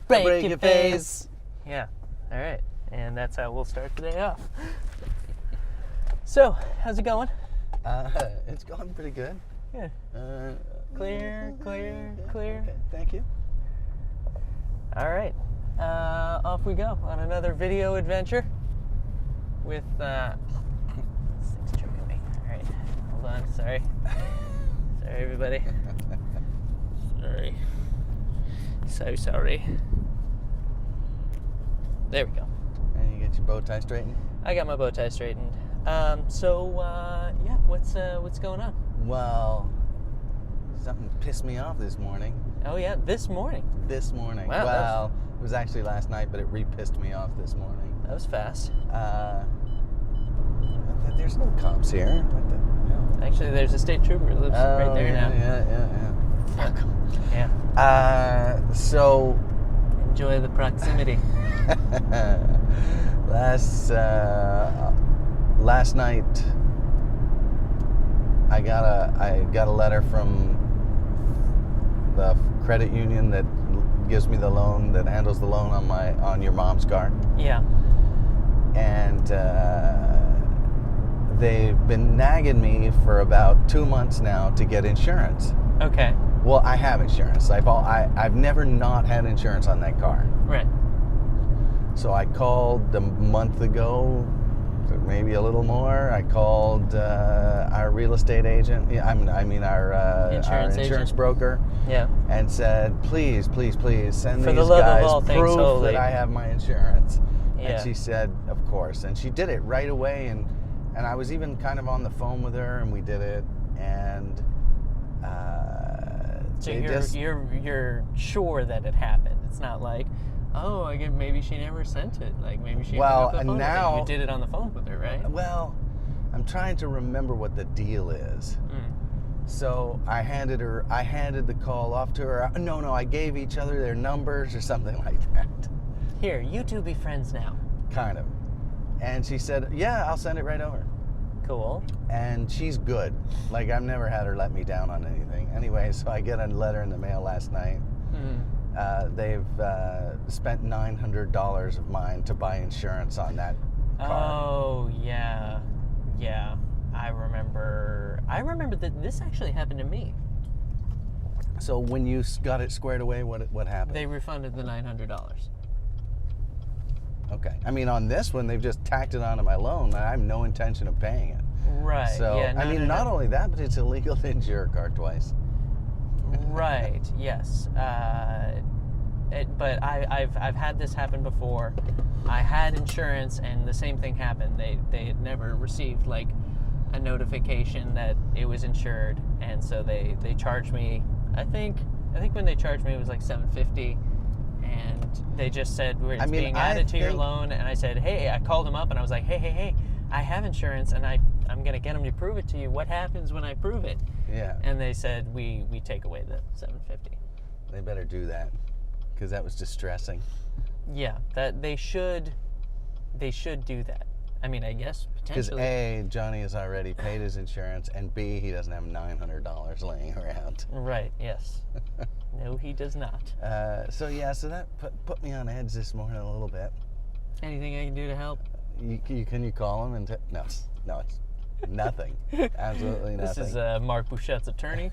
break your face. Yeah, all right. And that's how we'll start the day off. So, how's it going? It's going pretty good. Yeah. Clear. Okay, thank you. All right. Off we go on another video adventure with, this thing's choking me. All right, hold on, sorry. Sorry, everybody. Sorry. So sorry. There we go. And you get your bow tie straightened? I got my bow tie straightened. Yeah, what's going on? Well, something pissed me off this morning. Oh yeah, this morning. This morning. Wow, well, it was actually last night, but it re-pissed me off this morning. That was fast. There's no cops here. What the hell? Actually, there's a state trooper who lives right there now. Yeah. Fuck. Yeah. So Enjoy the proximity. Last night, I got a letter from the credit union that gives me the loan, that handles the loan on your mom's car. Yeah. And they've been nagging me for about 2 months now to get insurance. Okay. Well, I have insurance. I've never not had insurance on that car. Right. So I called a month ago, maybe a little more. I called our real estate agent. I mean our insurance broker. Yeah. And said, please send For these the love guys of all things proof holy. that I have my insurance. Yeah. And she said, of course. And she did it right away. And I was even kind of on the phone with her, and we did it. And So you're sure that it happened. It's not like, oh, I guess maybe she never sent it. Like maybe she. Well, hung up the phone now with her. You did it on the phone with her, right? Well, I'm trying to remember what the deal is. So I handed the call off to her. No, I gave each other their numbers or something like that. Here, you two be friends now. Kind of. And she said, yeah, I'll send it right over. Cool. And she's good. Like, I've never had her let me down on anything. Anyway, so I get a letter in the mail last night. They've spent $900 of mine to buy insurance on that car. Oh, yeah. Yeah. I remember that this actually happened to me. So when you got it squared away, what happened? They refunded the $900. Okay. I mean, on this one, they've just tacked it onto my loan, and I have no intention of paying it. Right. So, yeah, not only that, but it's illegal to insure a car twice. Right. Yes. But I've had this happen before. I had insurance, and the same thing happened. They had never received like a notification that it was insured, and so they charged me. I think when they charged me, it was like $750. And they just said, it's being added to your loan. And I said, hey, I called them up and I was like, hey, I have insurance and I'm going to get them to prove it to you. What happens when I prove it? Yeah. And they said, we take away the $750. They better do that, because that was distressing. Yeah, that they should do that. I mean, I guess potentially. Because A, Johnny has already paid his insurance, and B, he doesn't have $900 laying around. Right, yes. No, he does not. So that put me on edge this morning a little bit. Anything I can do to help? Can you call him and no, it's nothing. Absolutely nothing. This is Mark Bouchette's attorney.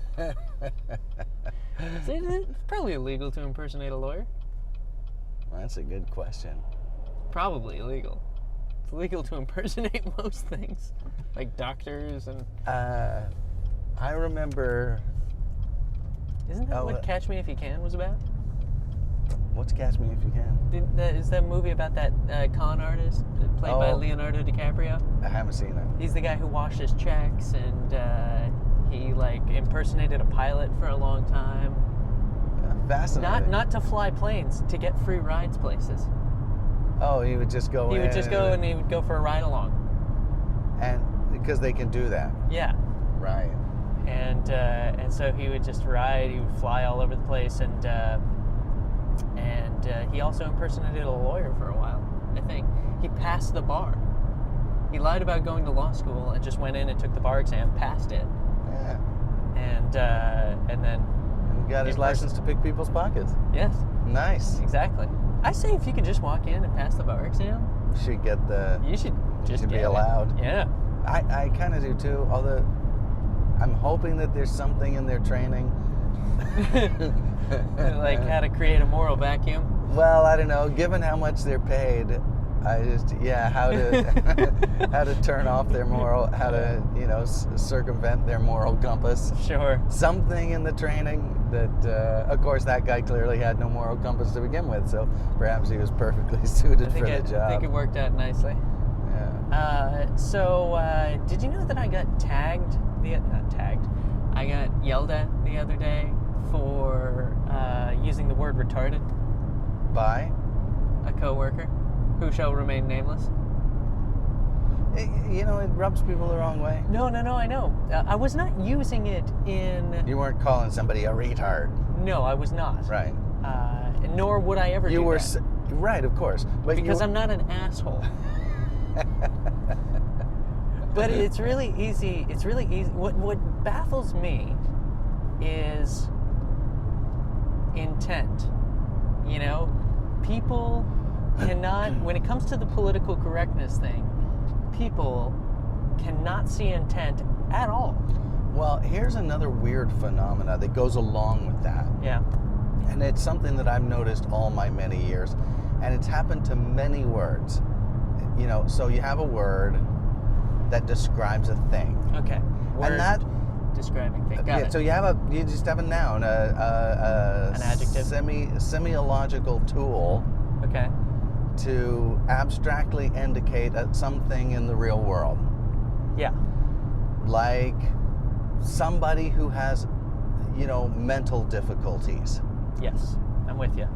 It's probably illegal to impersonate a lawyer. Well, that's a good question. Probably illegal. It's illegal to impersonate most things, like doctors and. I remember. Isn't that what Catch Me If You Can was about? What's Catch Me If You Can? Is that movie about that con artist played by Leonardo DiCaprio? I haven't seen it. He's the guy who washes checks, and he like impersonated a pilot for a long time. Fascinating. Not to fly planes, to get free rides places. Oh, he would just go. He would just go and he would go for a ride along. And because they can do that. Yeah. Right. And so he would just ride. He would fly all over the place, and he also impersonated a lawyer for a while. I think he passed the bar. He lied about going to law school and just went in and took the bar exam, passed it. Yeah. And then got his license to pick people's pockets. Yes. Nice. Exactly. I say if you could just walk in and pass the bar exam, Should get the. you should just Should be get it. allowed. Yeah. I kind of do too. Although I'm hoping that there's something in their training. Like how to create a moral vacuum. Well, I don't know. Given how much they're paid, how to how to turn off their moral, how to circumvent their moral compass. Sure. Something in the training that, of course, that guy clearly had no moral compass to begin with. So perhaps he was perfectly suited for the job. I think it worked out nicely. Yeah. Did you know that I got tagged? Not tagged. I got yelled at the other day for using the word retarded. By A coworker who shall remain nameless. it rubs people the wrong way. No, I know. I was not using it in. You weren't calling somebody a retard. No, I was not. Right. Nor would I ever do that. Right, of course. But Because I'm not an asshole. But it's really easy. It's really easy. What baffles me is intent. People cannot, when it comes to the political correctness thing, people cannot see intent at all. Well, here's another weird phenomena that goes along with that. Yeah. And it's something that I've noticed all my many years. And it's happened to many words. So you have a word that describes a thing. Okay. Word And that describing thing. Got it. So you just have a noun, an adjective. Semiological tool Okay. to abstractly indicate something in the real world. Yeah. Like somebody who has, mental difficulties. Yes. I'm with you.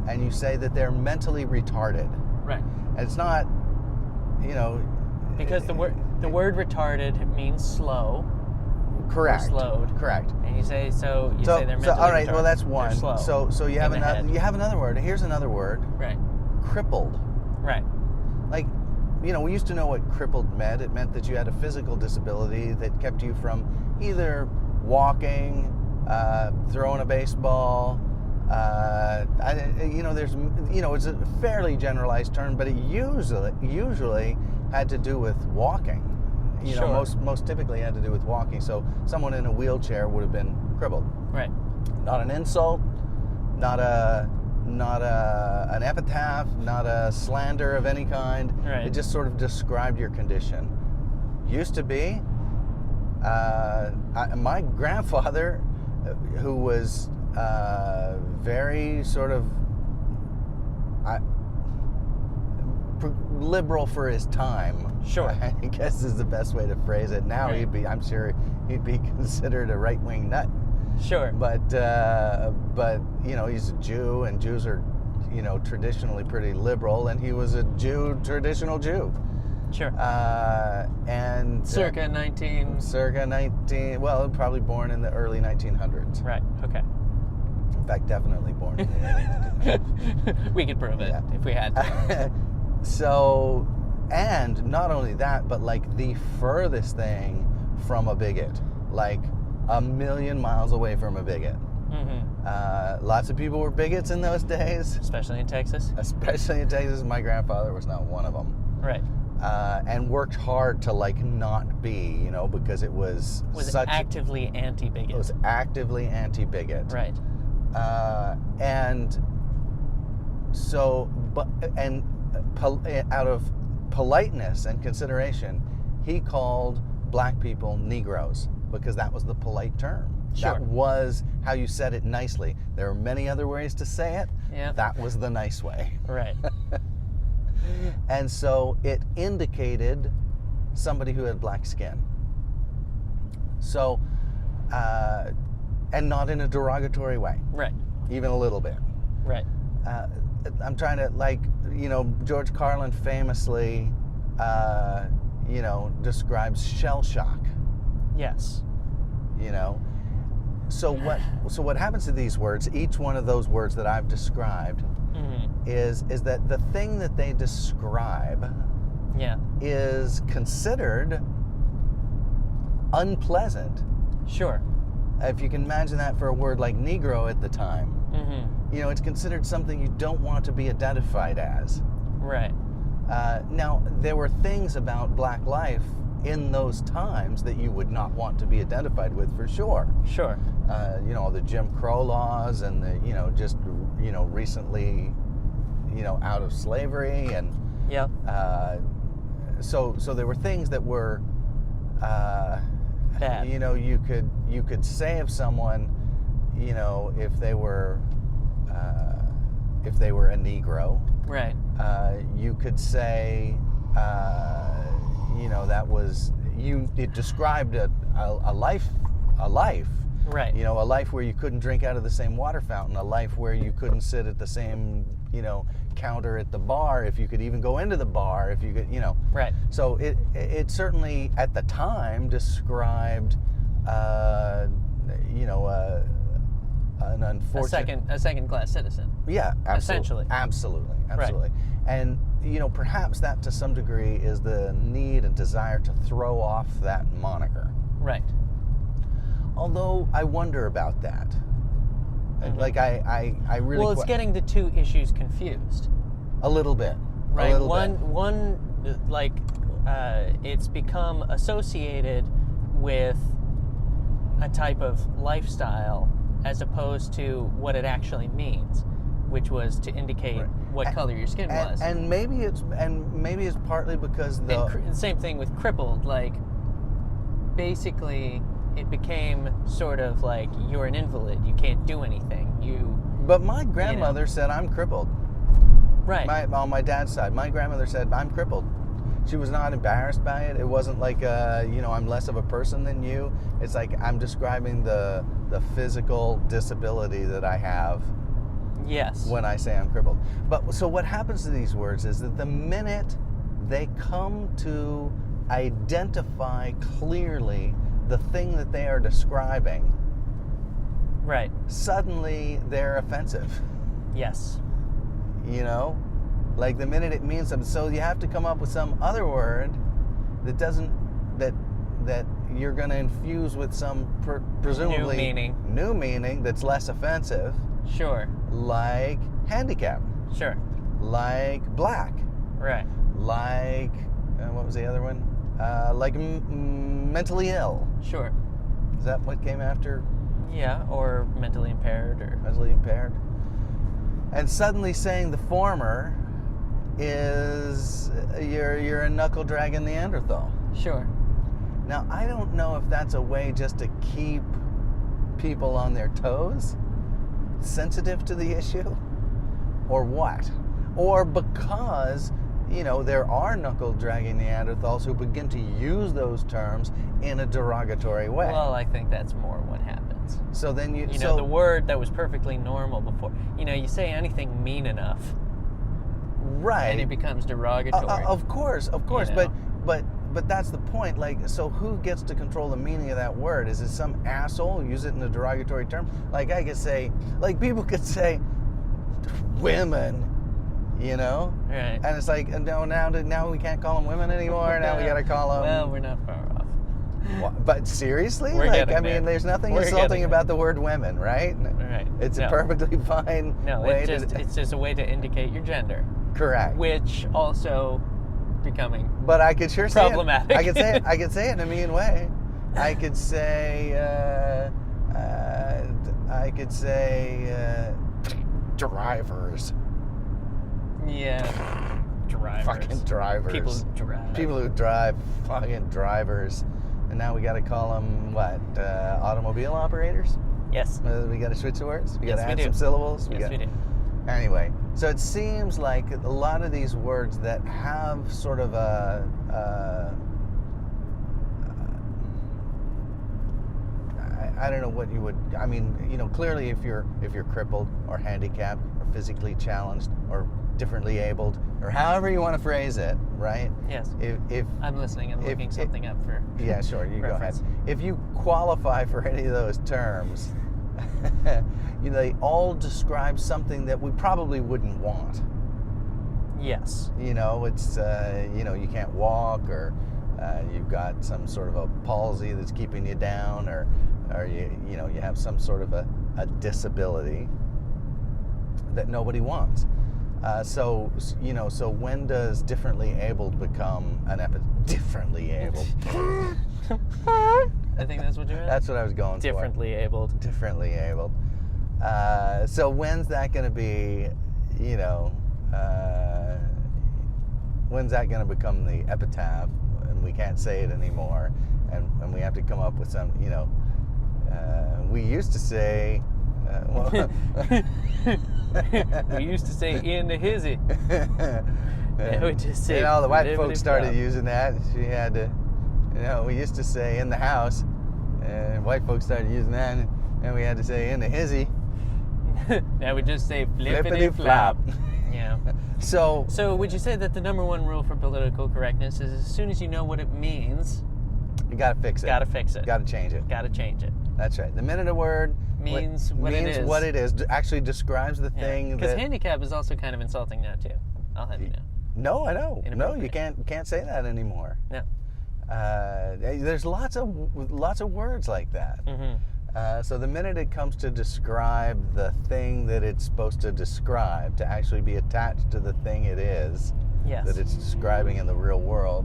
And you say that they're mentally retarded. Right. And it's not, Because the word retarded means slow. correct. Or slowed. Correct. And you say they're mentally all right, retarded. well that's They're one. slow. So you have in the head. another word. Here's another word. Right. Crippled. Right. Like, we used to know what crippled meant. It meant that you had a physical disability that kept you from either walking, throwing a baseball. It's a fairly generalized term, but it usually had to do with walking. Sure. Most typically had to do with walking. So someone in a wheelchair would have been crippled. Right. Not an insult, not an epitaph, not a slander of any kind. Right. It just sort of described your condition. Used to be, my grandfather, who was very sort of liberal for his time. Sure. I guess is the best way to phrase it. Now Right. I'm sure he'd be considered a right-wing nut. Sure. But he's a Jew, and Jews are, traditionally pretty liberal, and he was a traditional Jew. Sure. And Circa 19. Well, probably born in the early 1900s. Right. Okay. In fact, definitely born in the early 1900s. We could prove it if we had to. So, and not only that, but like the furthest thing from a bigot, like a million miles away from a bigot. Mm-hmm. Lots of people were bigots in those days. Especially in Texas. Especially in Texas. My grandfather was not one of them. Right. And worked hard to not be, because it was actively anti-bigot. It was actively anti-bigot. Right. Out of politeness and consideration, he called black people Negroes because that was the polite term. Sure. That was how you said it nicely. There are many other ways to say it. Yeah. That was the nice way. Right. And so it indicated somebody who had black skin. So, and not in a derogatory way. Right. Even a little bit. Right. I'm trying to, George Carlin famously, describes shell shock. Yes. So what happens to these words, each one of those words that I've described, is that the thing that they describe is considered unpleasant. Sure. If you can imagine that for a word like Negro at the time, You know, it's considered something you don't want to be identified as. Right. Now, there were things about black life in those times that you would not want to be identified with, for sure. Sure. You know, the Jim Crow laws and the, you know, just, you know, recently, you know, out of slavery, and Yeah. so there were things that were Bad. you know, you could say of someone, you know, if they were a Negro, Right. you could say, you know, that was it described a life. Right. You know, a life where you couldn't drink out of the same water fountain, a life where you couldn't sit at the same, you know, counter at the bar, if you could even go into the bar, if you could, you know. Right. So it certainly at the time described, you know, an unfortunate A second class citizen. yeah, absolutely. Essentially. Absolutely. Right. And, you know, perhaps that to some degree is the need and desire to throw off that moniker. Right. Although I wonder about that. Mhm. Like, I really... Well, it's getting the two issues confused. A little bit. Right. A little One, like, it's become associated with a type of lifestyle as opposed to what it actually means, which was to indicate Right. what color your skin was. And maybe it's partly because the... And same thing with crippled. Like, basically, it became sort of like you're an invalid. You can't do anything. But my grandmother said I'm crippled. Right. On my dad's side, my grandmother said I'm crippled. She was not embarrassed by it. It wasn't like, you know, I'm less of a person than you. It's like I'm describing the physical disability that I have. Yes. When I say I'm crippled. But so what happens to these words is that the minute they come to identify clearly the thing that they are describing, Right. suddenly they're offensive. Yes. You know? Like the minute it means something. So you have to come up with some other word that doesn't, that you're going to infuse with some presumably new meaning that's less offensive. Sure. Like handicap. Sure. Like black. Right. Like, what was the other one? Like mentally ill. Sure. Is that what came after Yeah, or mentally impaired, or mentally impaired? And suddenly saying the former is you're a knuckle dragging Neanderthal. sure. Now, I don't know if that's a way just to keep people on their toes, sensitive to the issue, or what? Or because, you know, there are knuckle-dragging Neanderthals who begin to use those terms in a derogatory way. Well, I think that's more what happens. So then you know, the word that was perfectly normal before, you know, you say anything mean enough, right, and it becomes derogatory. Of course, You know? but that's the point. Like, so who gets to control the meaning of that word? Is it some asshole who use it in a derogatory term? Like I could say, like people could say, women, you know, Right. and it's like, no, now we can't call them women anymore. Now we gotta call them. Well, we're not far off. But seriously, We're like getting I mean, there. there's nothing We're insulting getting about the word women, right? Right. It's No. a perfectly fine No, way it's just a way to indicate your gender, correct. which also becoming But I could sure problematic. say it. I could say it in a mean way. I could say drivers. Yeah. Drivers. Fucking drivers. People who drive. People who drive. Fucking drivers. And now we got to call them what? Automobile operators. Yes. We got to switch the words. We got to Yes, we add do. some syllables. Yes, we do. Anyway, so it seems like a lot of these words that have sort of I don't know what you would. I mean, you know, clearly if you're crippled or handicapped or physically challenged or differently abled or however you want to phrase it, right? Yes. If I'm listening and looking something up for. yeah, sure, you go ahead. reference. If you qualify for any of those terms, you know, they all describe something that we probably wouldn't want. Yes. You know, it's you know, you can't walk, or you've got some sort of a palsy that's keeping you down, or you know, you have some sort of a disability. that nobody wants. So when does differently abled become an differently abled? I think that's what you meant. That's what I was going Differently abled. Differently abled. So when's that going to be, when's that going to become the epitaph and we can't say it anymore and we have to come up with some, we used to say, we used to say in the hizzy. Now we just say the white folks started using that. She had to, we used to say in the house, and white folks started using that, and we had to say in the hizzy. Now we just say flippity flop. Yeah. So would you say that the number one rule for political correctness is as soon as you know what it means, you gotta fix it. Gotta fix it. Gotta change it. Gotta change it. That's right. The minute a word means what it is, actually describes the thing. Because handicap is also kind of insulting now too. I'll have you know. No, I know. No, you can't say that anymore. No. There's lots of words like that. Mm-hmm. So the minute it comes to describe the thing that it's supposed to describe, to actually be attached to the thing it is, yes, that it's describing in the real world,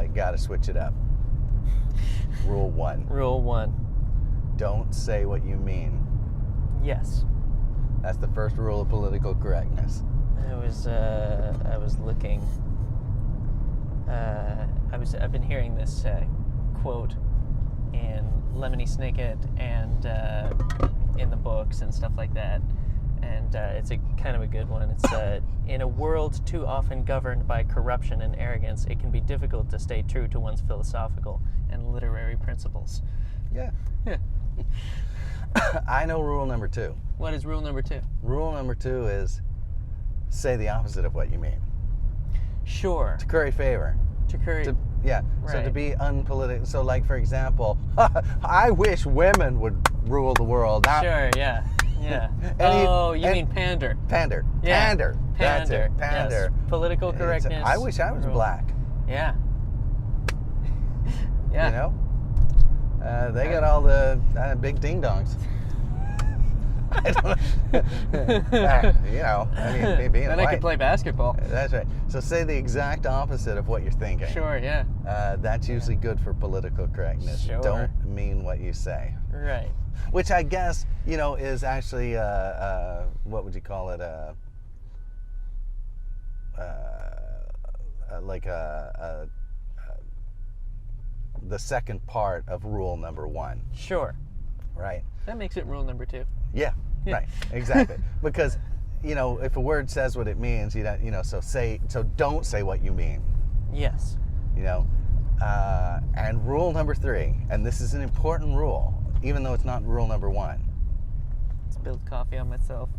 you got to switch it up. Rule 1. Rule 1. Don't say what you mean. Yes. That's the first rule of political correctness. I was looking. I've been hearing this quote in Lemony Snicket and in the books and stuff like that, and it's a kind of a good one. It's in a world too often governed by corruption and arrogance, it can be difficult to stay true to one's philosophical and literary principles. Yeah. I know rule number 2. What is rule number 2? Rule number 2 is say the opposite of what you mean. Sure. To curry favor. Right. So to be unpolitical. So, like, for example, I wish women would rule the world. Sure, yeah. You mean pander. Pander. Yeah. Pander. That's it. Pander. Yes. Political correctness. I wish I was black. Yeah. Yeah. They got all the big ding-dongs. I don't know. Being then white. I could play basketball. That's right. So say the exact opposite of what you're thinking. Sure, yeah. That's usually good for political correctness. Sure. Don't mean what you say. Right. Which I guess, is actually, what would you call it? The second part of rule number 1. Sure. Right. That makes it rule number 2. Yeah. Right. Exactly. Because, if a word says what it means, so don't say what you mean. Yes. And rule number 3, and this is an important rule, even though it's not rule number 1. Spilled coffee on myself.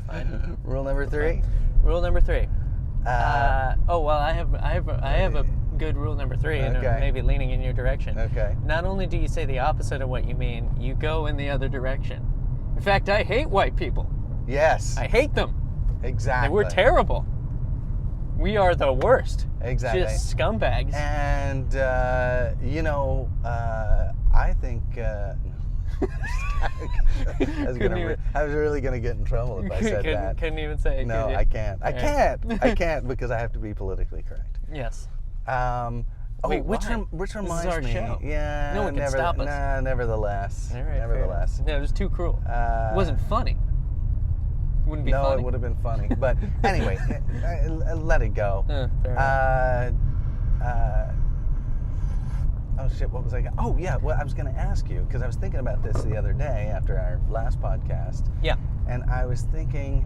Fine. Rule number 3. Rule number 3. I have a good rule number 3, and maybe leaning in your direction. Okay. Not only do you say the opposite of what you mean, you go in the other direction. In fact, I hate white people. Yes. I hate them. Exactly. And we're terrible. We are the worst. Exactly. Just scumbags. And I think I was really gonna get in trouble if I said that. Couldn't even say it. No, I can't. I can't because I have to be politically correct. Yes. Which why? Which reminds This is our me. show. Yeah. No one can stop us. Nah, nevertheless. All right, Nevertheless. No, it was too cruel. It wasn't funny. Wouldn't be funny. No, it would have been funny. But anyway, let it go. Fair enough. Oh shit! What was I? Oh yeah. Well, I was going to ask you because I was thinking about this the other day after our last podcast. Yeah. And I was thinking,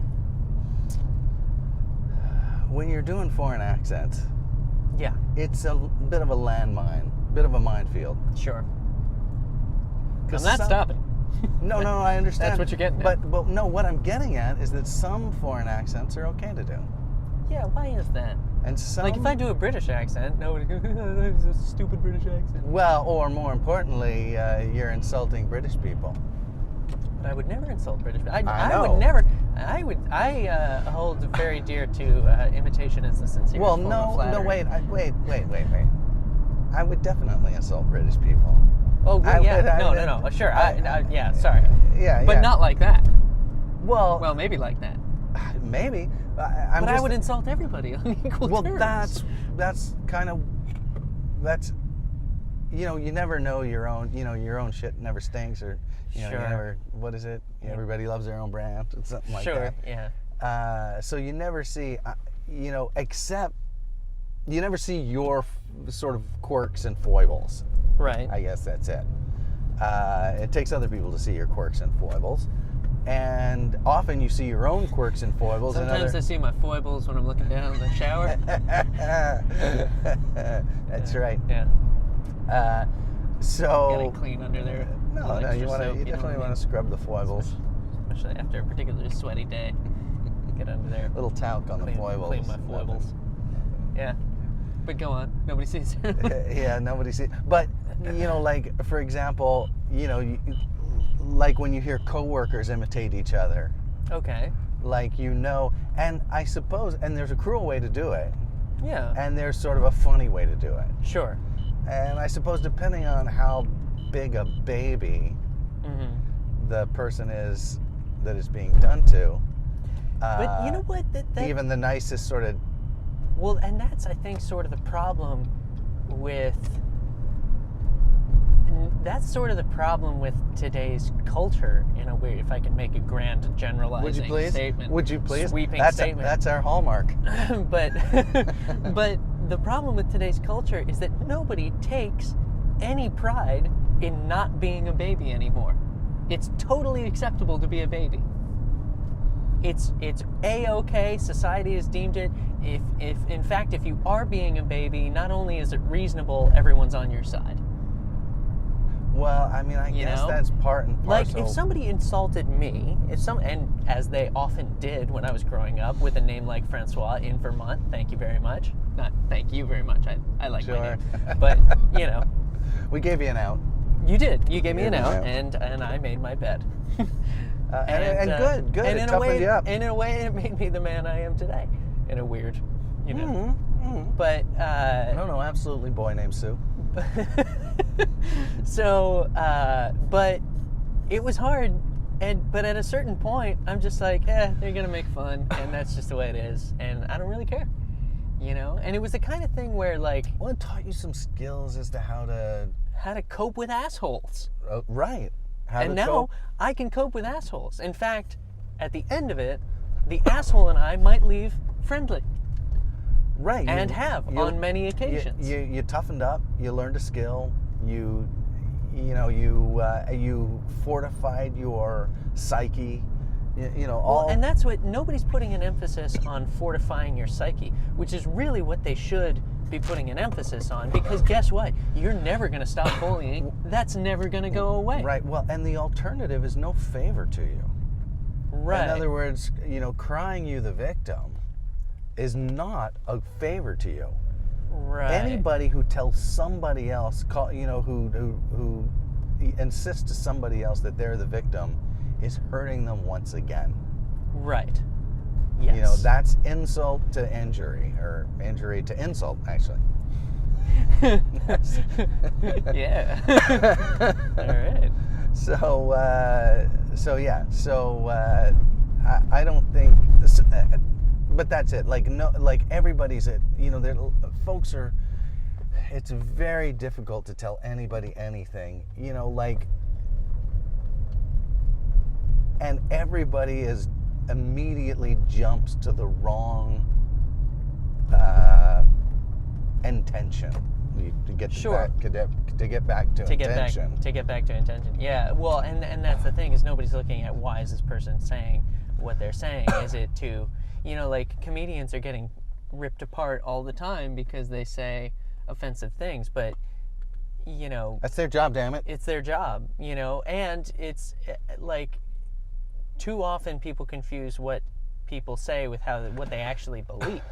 when you're doing foreign accents, Yeah. it's a bit of a landmine, bit of a minefield. Sure. I'm not stopping. No, I understand. That's what you're getting at. But no, what I'm getting at is that some foreign accents are okay to do. Yeah, why is that? And some... Like, if I do a British accent, nobody goes, it's a stupid British accent. Well, or more importantly, you're insulting British people. But I would never insult British people. I know. would never. I hold very dear to imitation as the sincere form of flattery. Wait. I would definitely insult British people. Oh, yeah. No. Sure. Yeah, sorry. Yeah. But not like that. Well, maybe like that. maybe. But I would insult everybody on equal terms. That's kind of you never know your own shit never stinks, or you never, what is it? Everybody loves their own brand, or something like that. Yeah. So you never see, except you never see your sort of quirks and foibles. Right. I guess that's it. It takes other people to see your quirks and foibles. And often you see your own quirks and foibles. Sometimes I see my foibles when I'm looking down in the shower. That's right. Yeah. So Getting clean under there. No, you definitely want to scrub the foibles, especially after a particularly sweaty day. Get under there. A little talc on the foibles. Clean my foibles. Yeah. But go on. Nobody sees. Yeah, nobody sees. But like for example, like when you hear coworkers imitate each other. Okay. Like and I suppose, and there's a cruel way to do it. Yeah. And there's sort of a funny way to do it. Sure. And I suppose depending on how big a baby the person is that is being done to. But you know what? Even the nicest sort of. Well, and that's, I think, sort of the problem with. That's sort of the problem with today's culture, in a way, if I can make a grand generalizing statement. Would you please? Sweeping statement. That's our hallmark. but the problem with today's culture is that nobody takes any pride in not being a baby anymore. It's totally acceptable to be a baby. It's A-okay. Society has deemed it. If in fact, if you are being a baby, not only is it reasonable, everyone's on your side. Well, I mean, I guess that's part and parcel. Like, if somebody insulted me, and as they often did when I was growing up, with a name like Francois in Vermont, thank you very much. Not thank you very much. I like my name, but we gave you an out. You did. You gave me an out, and I made my bed. And good. And it toughened you up. And in a way, it made me the man I am today. In a weird, But I don't know, absolutely, boy named Sue. So, but it was hard, but at a certain point, I'm just like, they're gonna make fun, and that's just the way it is, and I don't really care, And it was the kind of thing where, like, well, it taught you some skills as to how to cope with assholes. Right. And now I can cope with assholes. In fact, at the end of it, the asshole and I might leave friendly. Right. And on many occasions. You toughened up. You learned a skill. You fortified your psyche. Well, and that's what nobody's putting an emphasis on, fortifying your psyche, which is really what they should be putting an emphasis on, because guess what? You're never going to stop bullying. That's never going to go away. Right. Well, and the alternative is no favor to you. Right. In other words, crying you the victim is not a favor to you. Right. Anybody who tells somebody else, who insists to somebody else that they're the victim, is hurting them once again. Right. Yes. That's insult to injury, or injury to insult, actually. Yeah. All right. I don't think, but that's it. Like, no, like everybody's folks are. It's very difficult to tell anybody anything. And everybody is immediately jumps to the wrong intention to get back to intention. To get back to intention. Yeah. Well, and that's the thing, is nobody's looking at why is this person saying what they're saying. Is it to, like comedians are getting ripped apart all the time because they say offensive things, but that's their job, damn it. It's their job, and it's like, too often people confuse what people say with what they actually believe,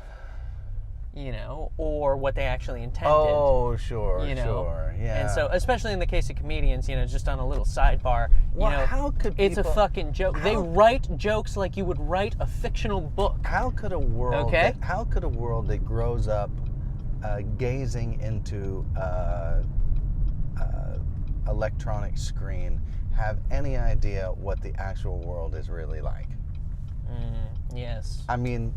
or what they actually intended. Oh, sure, sure, yeah. And so, especially in the case of comedians, just on a little sidebar, how could people, it's a fucking joke. They write jokes like you would write a fictional book. How could a world that grows up gazing into electronic screen have any idea what the actual world is really like? Yes. I mean,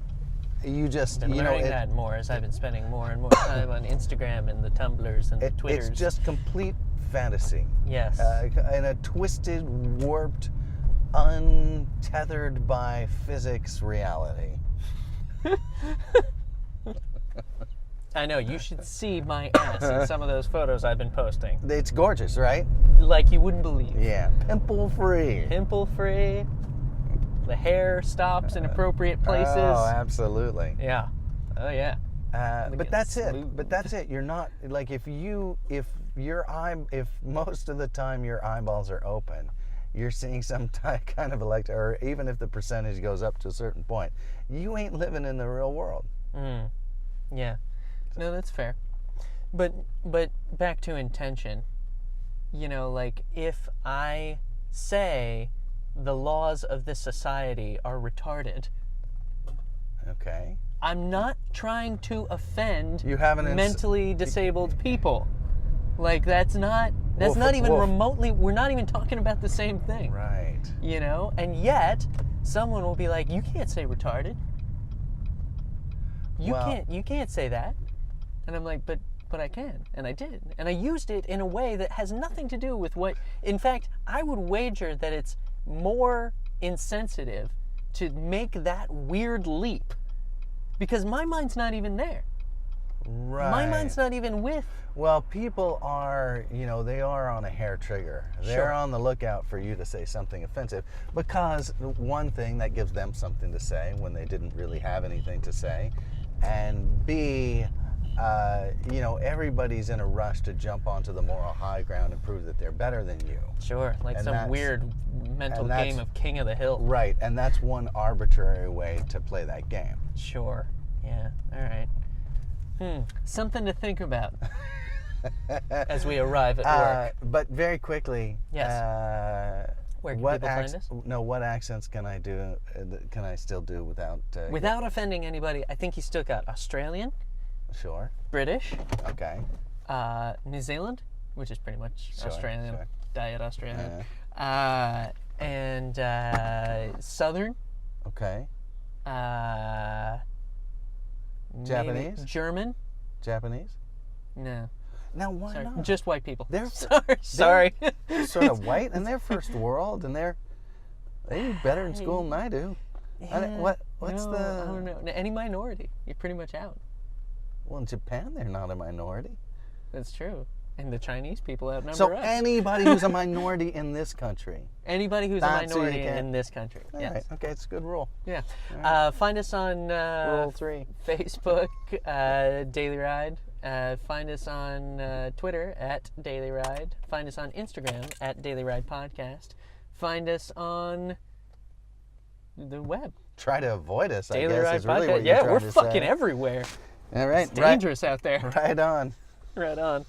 you just, Been learning that more as I've been spending more and more time on Instagram and the Tumblrs and the Twitters. It's just complete fantasy. Yes. In a twisted, warped, untethered by physics reality. I know, you should see my ass in some of those photos I've been posting. It's gorgeous, right? Like you wouldn't believe. Yeah, pimple-free. Pimple-free. The hair stops in appropriate places. Oh, absolutely. Yeah. Oh, yeah. But that's it. But that's it. You're not, like, if most of the time your eyeballs are open, you're seeing some kind of or even if the percentage goes up to a certain point, you ain't living in the real world. Yeah. No, that's fair. But back to intention. You know, like, if I say the laws of this society are retarded, okay, I'm not trying to offend you have mentally disabled people. Like, that's not even remotely, we're not even talking about the same thing. Right. You know? And yet, someone will be like, you can't say retarded. You can't say that. And I'm like, but I can, and I did. And I used it in a way that has nothing to do with what, in fact, I would wager that it's more insensitive to make that weird leap. Because my mind's not even there. Right. My mind's not even with. Well, people are, they are on a hair trigger. They're on the lookout for you to say something offensive, because one thing, that gives them something to say when they didn't really have anything to say, and B, everybody's in a rush to jump onto the moral high ground and prove that they're better than you. Sure, like some weird mental game of King of the Hill. Right, and that's one arbitrary way to play that game. Sure, yeah, all right. Something to think about as we arrive at work. But very quickly, yes. Where can people find us? No, what accents can I do? Can I still do without? Without offending anybody, I think you still got Australian. Sure. British. Okay. New Zealand, which is pretty much Australian, diet Australian. And Southern. Okay. Japanese? German? Japanese? No. Now, why not? Just white people. They're sorry. They're sort of white, and they're first world, and they do better in school than I do. Yeah, I don't know. Any minority, you're pretty much out. Well, in Japan, they're not a minority. That's true. And the Chinese people outnumber us. So anybody who's a minority in this country. Anybody who's a minority in this country. Yes. Right. Okay, it's a good rule. Yeah. Right. Find us on Rule 3. Facebook, Daily Ride. Find us on Twitter at Daily Ride. Find us on Instagram at Daily Ride Podcast. Find us on the web. Try to avoid us, Daily I guess, Ride is really Podcast. what you're trying we're to fucking say. everywhere. All right. It's dangerous out there. Right on. Right on.